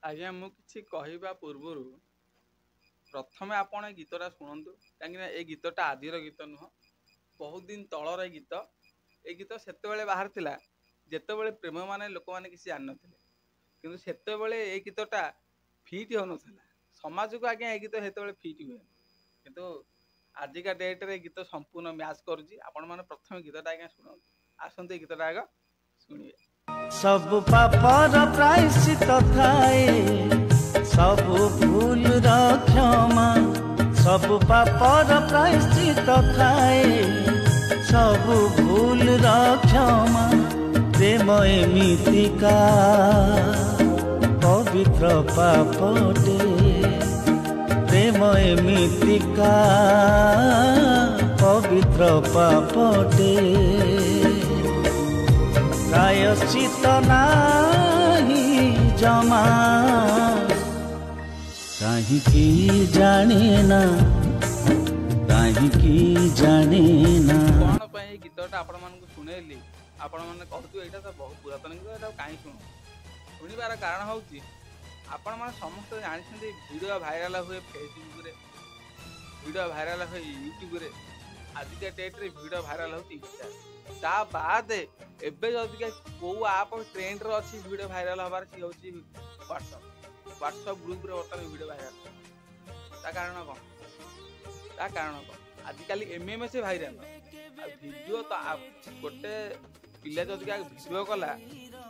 ଆଜ୍ଞା ମୁଁ କିଛି କହିବା ପୂର୍ବରୁ ପ୍ରଥମେ ଆପଣ ଏ ଗୀତଟା ଶୁଣନ୍ତୁ, କାହିଁକିନା ଏ ଗୀତଟା ଆଜିର ଗୀତ ନୁହଁ, ବହୁତ ଦିନ ତଳର ଗୀତ। ଏ ଗୀତ ସେତେବେଳେ ବାହାରିଥିଲା ଯେତେବେଳେ ପ୍ରେମମାନେ ଲୋକମାନେ କିଛି ଜାଣିନଥିଲେ, କିନ୍ତୁ ସେତେବେଳେ ଏ ଗୀତଟା ଫିଟ୍ ହେଉନଥିଲା ସମାଜକୁ। ଆଜ୍ଞା ଏ ଗୀତ ସେତେବେଳେ ଫିଟ୍ ହୁଏନି, କିନ୍ତୁ ଆଜିକା ଡେଟ୍ରେ ଗୀତ ସମ୍ପୂର୍ଣ୍ଣ ମ୍ୟାଚ୍ କରୁଛି। ଆପଣମାନେ ପ୍ରଥମେ ଗୀତଟା ଆଜ୍ଞା ଶୁଣନ୍ତୁ, ଆସନ୍ତୁ ଏ ଗୀତଟା ଆଗ ଶୁଣିବେ। ସବୁ ପାପର ପ୍ରାୟଶ୍ଚିତ ଥାଏ, ସବୁ ଭୁଲର କ୍ଷମା। ସବୁ ପାପର ପ୍ରାୟଶ୍ଚିତ ଥାଏ, ସବୁ ଭୁଲର କ୍ଷମା। ପ୍ରେମ ଏମିତିକା ପବିତ୍ର ପାପଟେ, ପ୍ରେମ ଏମିତିକା ପବିତ୍ର ପାପଟେ। प्रायश्चित नाही जमा, काहींकी जानेना, काहींकी जानेना। कौन पे गीतटा आपण मानक शुणेली, आपण मैंने कहतु एटा तो बहुत पुरातन गीत, एटा कहीं शुणवार कारण हूँ आपण मैंने समस्त जानते वीडियो भाइराल हुए फेसबुक रे, वीडियो भाइराल हुए यूट्यूब रे। आजिका डेट्रे वीडियो भाइराल हो इंस्टा, ता बाद एबे जदि को आप ट्रेंड रे अच्छी वीडियो भाइराल हबार सी होची व्हाट्सएप ग्रुप रे बर्तमान वीडियो भाइराल। ता कारण कौन, ता कारण कौन आजिकल एमएमएस भाइराल वीडियो। तो गोटे पिला जदि वीडियो कला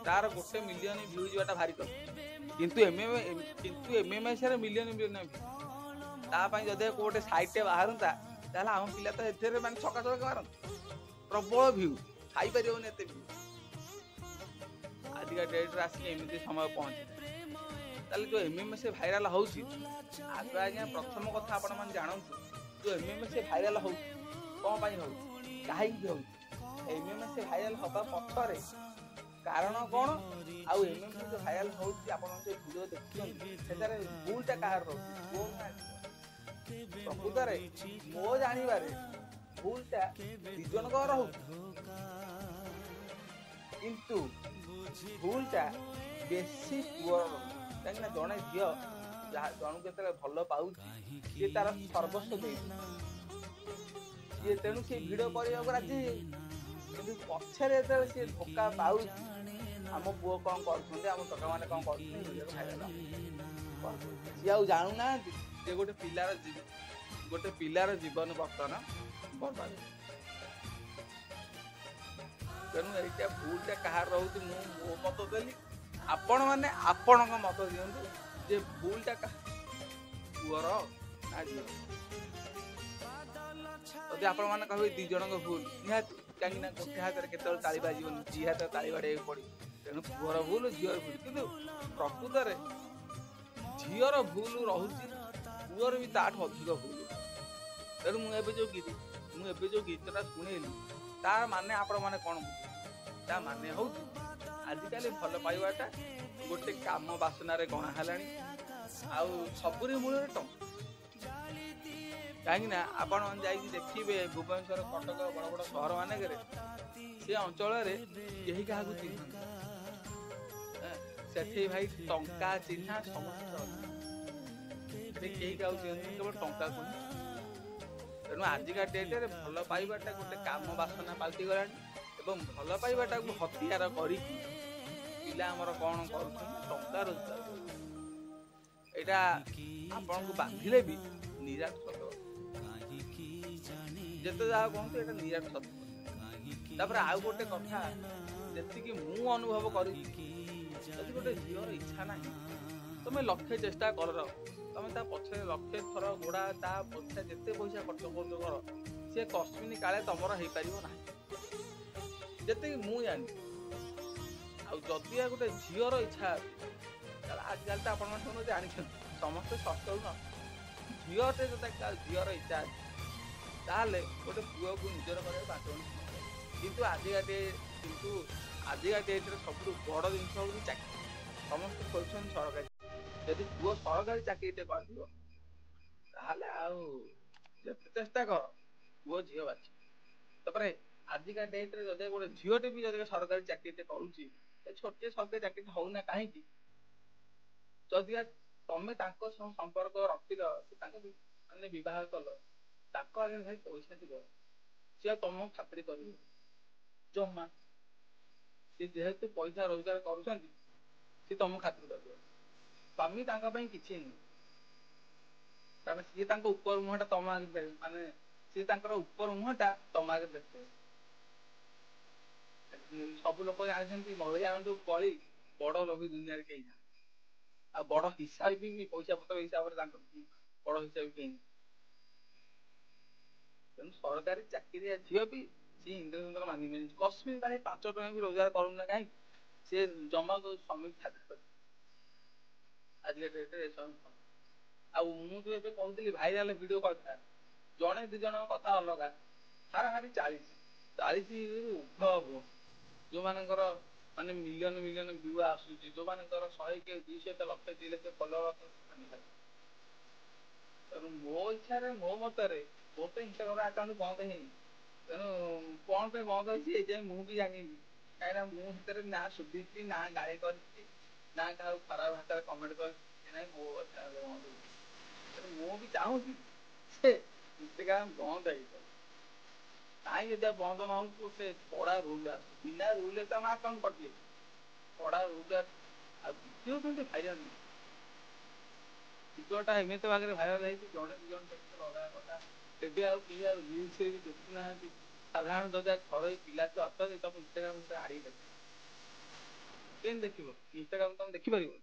तार 1 मिलियन व्यूज जाटा भारी कर, किंतु एमएमएस रे मिलियन मिलियन जदि गोटे साइट बाहरता ताहले आम पिला तो एथरे माने छका छका मारन प्रबल व्यू खाई परियोनी एते व्यू। आजिका डेट रे आसी एमिति समय पहुंचे ताले जो एमएमएस भाइराल होउची आग आज्ञा प्रथम कथा आपण माने जानंतु, जो एमएमएस भाइराल होउची कोन पई होउची, काहे कि होउची, एमएमएस भाइराल हबा पछरे कारण कोन, आउ एमएमएस भाइराल होउची आपण जो वीडियो देखियन सेतारे भूलटा काहर रहउची कोन ना। प्रकृतरे मो जानिबारे भूलटा दिजन को रहू, किंतु भूलटा बेसी पुअर कहीं जड़े झी जन के भल पाऊँ सी तार सर्वस्व दे तेणु सी भिड़ करने राजी, कि पछरे सी धोखा पाऊ आम पुओ कौन कर आम टका मैंने कौन कर सी आ जानूना गोटे पिलार जीवन बर्तमान बर्बाद। तेणु ये भूलटा कहार रोचे मो मत देली, आपण मैंने आपण मत दिंतु जे भूलटा पुअर ना झील। जदि आपण मैंने कहे दी जन भूल निहाती, कहीं गोटे हाथ में केत ताली बाजन दी हाथ ताली बाड़े पड़ी, तेणु पुअर भूल झीर भूल, कि प्रकृत में झीर भूल रोचे पुअर भी ताठ अधिक भूल। तेणु मुझे जो गीतटा शुणेली तार माने आपण मैंने कौन बुझे, ता माने हूँ आजिकल भल पाइबाटा गोटे काम बासना रे गणा हेलानी, आउ सबुरी मूल टंका। कहीं आपण जाइए देखिए भुवनेश्वर कटक बड़ बड़ सहर मानक से अंचल कहीं क्या चिन्ह से भाई टंका चिन्हा समस्त कहीं क्या केवल टंका को। तेणु आजिका डेट्रे भल पाइबाटा गोटे काम बासना पलटि गला एवं भल पाइबाटा को हथियार करी पिला आमर कौन कर टंका रोजगार एटा आपन को बांधिले भी निराश सत जिते जहाँ कहतु ये निराश सत। तापर आउ गोटे कथा जी मु अनुभव कर गोटे झीर इच्छा ना तुम लक्षे चेष्टा कर तुम पछे लक्षे थर गोड़ा ता पछे जिते पैसा खर्च कर सी कस्मिन काले तुम हो पार ना जी मु जानी। आदि गोटे झीर इच्छा आजकल तो आप जानी समस्ते सस्त न झीटे जो झीर इच्छा ताले गोटे पुओ को निजर कर किंतु आजिका डेट्रे सब बड़ जिन हूँ चाकरी। समस्त खोज सरकारी, जदि पुओ सरकारी चाकरी कर चेष्टा कर पुओ झील बाछ। तापर आजिका डेट्रे जदि गोटे झीटे भी जदि सरकारी चाकरी करुच्ची छोटे सरकारी चाकरी होना कहीं ଯଦି ତମେ ତାଙ୍କ ସହ ସମ୍ପର୍କ ରଖିଲ, ତାଙ୍କ ମାନେ ବିବାହ କଲ, ତାଙ୍କ ଆଗରେ ଭାଇ ପଇସା ଥିବ, ସିଏ ଆଉ ତମକୁ ଖାତିରି କରିବ ଜମା। ସେ ଯେହେତୁ ପଇସା ରୋଜଗାର କରୁଛନ୍ତି, ସେ ତମକୁ ଖାତିରି କରିବ। ସ୍ୱାମୀ ତାଙ୍କ ପାଇଁ କିଛି ନୁହେଁ, କାରଣ ସିଏ ତାଙ୍କ ଉପର ମୁହଁଟା ତମ ଆଗରେ, ମାନେ ସିଏ ତାଙ୍କର ଉପର ମୁହଁଟା ତମ ଆଗରେ ଦେଖେଇବେ। ସବୁ ଲୋକ ଜାଣିଛନ୍ତି ମହିଳାମାନଙ୍କୁ କଳି ବଡ ଲୋଭୀ ଦୁନିଆରେ କେହି ନାହାନ୍ତି। ଆଉ ବଡ ହିସାବ ବି ପଇସା ପତ୍ର ହିସାବରେ ତାଙ୍କ ବଡ ହିସାବ କେହି ନାହିଁ। ତେଣୁ ସରକାରୀ ଚାକିରିଆ ଝିଅ ବି ସିଏ ଇନ୍ଦ୍ରଚନ୍ଦ୍ର ମାନିବେନି। କଶ୍ମୀର କାଳେ 5 ଟଙ୍କା ବି ରୋଜଗାର କରୁନା କାହିଁକି, ସେ ଜମାକୁ ଶ୍ରମିକ ଖାତିର କରିବେ ଆଜିକା ଡେଟରେ। ଆଉ ମୁଁ ଯୋଉ ଏବେ କହୁଥିଲି ଭାଇରାଲ ଭିଡିଓ କଥା, ଜଣେ ଦି ଜଣଙ୍କ କଥା ଅଲଗା, ହାରାହାରି 40 ଉର୍ଦ୍ଧ୍ୱ ଯୋଉମାନଙ୍କର ମାନେ ମିଲିୟନ ମିଲିୟନ ଭିଉ ଆସୁଛି, ଯୋଉମାନଙ୍କର 100 କେ 200 କେ ଲକ୍ଷେ 2 ଲକ୍ଷ ଫଲୋଅର। ତେଣୁ ମୋ ଇଚ୍ଛାରେ, ମୋ ମତରେ, ମୋ ତ ଇନଷ୍ଟାଗ୍ରାମ ଆକାଉଣ୍ଟ ବନ୍ଦ ହେଇନି। ତେଣୁ କଣ ପାଇଁ ବନ୍ଦ ହେଇଛି ଏଯାଏଁ ମୁଁ ବି ଜାଣିନି। କାହିଁକିନା ମୁଁ ଭିତରେ ନା ଶୋଧିଛି, ନା ଗାଳି କରିଛି, ନା କାହାକୁ ଖରାପ ଭାଷାରେ କମେଣ୍ଟ କରିଛି। ନାଇଁ ମୋ ମୁଁ ବି ଚାହୁଁଛି ସେ ଇନଷ୍ଟାଗ୍ରାମ ବନ୍ଦ ହେଇଯିବ। କାହିଁ ଯଦି ବନ୍ଦ ନ ହଉଛି, ଗୋଟେ କଡା ରୁଲ ଆସୁ। ବିନା ରୁଲରେ ତ ଆମ ଆକାଉଣ୍ଟ କଟିଯାଇଛି, କଡା ରୁଲ ଆସୁ। ଆଉ ଭିଡିଓ କେମିତି ଭାଇରାଲ ନୁହେଁ, ଭିଡିଓଟା ଏମିତି ଭାବରେ ଭାଇରାଲ ହେଇଛି, ଜଣେ ଦି ଜଣ ଦେଖିଲେ ଅଲଗା କଥା। ଏବେ ଆଉ କେହି ଆଉ ରିଲ୍ସରେ ବି ଦେଖୁନାହାନ୍ତି। ସାଧାରଣ ଯଦି ଘରୋଇ ପିଲା ତ ଅଛନ୍ତି, ତମ ଇନଷ୍ଟାଗ୍ରାମ ଆଡିକି ଦେଖିବ। କେମିତି ଦେଖିବ? ଇନଷ୍ଟାଗ୍ରାମ ତମେ ଦେଖିପାରିବ?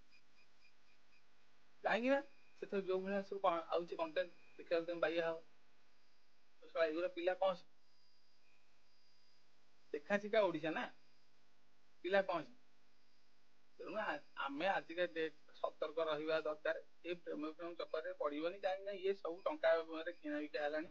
କାହିଁକି ନା ସେଥିରେ ଯୋଉ ଭଳିଆ ସବୁ ଆଉଛି କଣ୍ଟେଣ୍ଟ ଦେଖିବାକୁ ତମେ ବାଇଆ ହବ। ଏଗୁରା ପିଲା କଣ ଦେଖା ଶିଖା ଓଡିଶା ନା, ପିଲା କଣ? ତେଣୁ ଆମେ ଆଜିକା ଡେଟ୍ ସତର୍କ ରହିବା ଦରକାର। ଏ ପ୍ରେମ ଚକ୍କରରେ ପଡିବନି, କାହିଁକି ନା ଇଏ ସବୁ ଟଙ୍କା କିଣା ବିକା ହେଲାଣି।